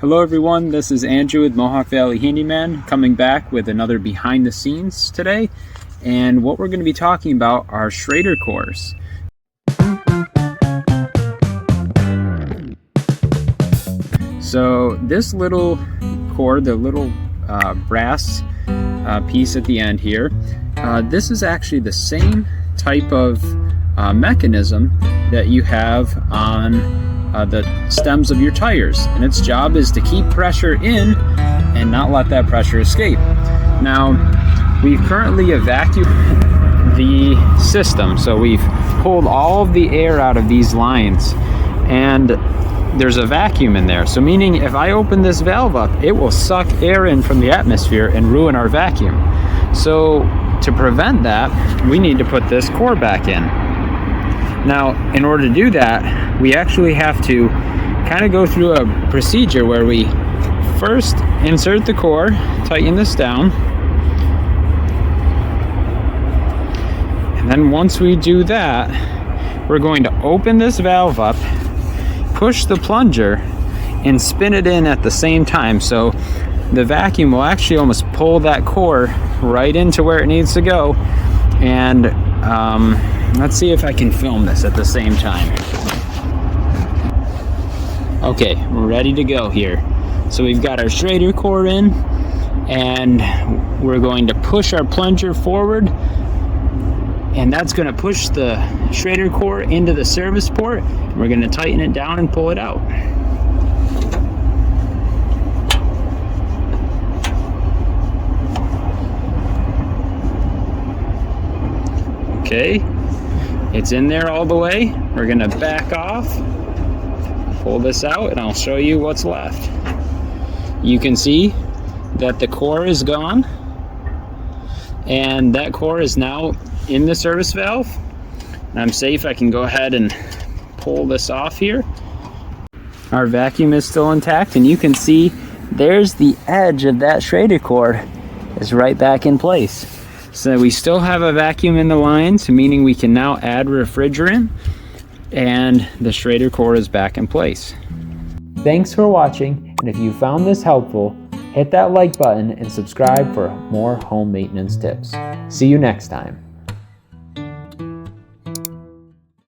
Hello everyone, this is Andrew with Mohawk Valley Handyman coming back with another behind the scenes today. And what we're going to be talking about are Schrader cores. So this little core, the little brass piece at the end here, this is actually the same type of mechanism that you have on the stems of your tires, and its job is to keep pressure in and not let that pressure escape. Now, we've currently evacuated the system, so we've pulled all of the air out of these lines, and there's a vacuum in there. So meaning if I open this valve up, it will suck air in from the atmosphere and ruin our vacuum. So to prevent that, we need to put this core back in. Now, in order to do that, we actually have to kind of go through a procedure where we first insert the core, tighten this down, and then once we do that, we're going to open this valve up, push the plunger, and spin it in at the same time. So the vacuum will actually almost pull that core right into where it needs to go. And let's see if I can film this at the same time. Okay, we're ready to go here. So we've got our Schrader core in, and we're going to push our plunger forward, and that's going to push the Schrader core into the service port. We're going to tighten it down and pull it out. Okay, it's in there all the way. We're going to back off, pull this out, and I'll show you what's left. You can see that the core is gone, and that core is now in the service valve. And I'm safe. I can go ahead and pull this off here. Our vacuum is still intact, and you can see there's the edge of that Schrader core is right back in place. So we still have a vacuum in the lines, meaning we can now add refrigerant, and the Schrader core is back in place. Thanks for watching, and if you found this helpful, hit that like button and subscribe for more home maintenance tips. See you next time.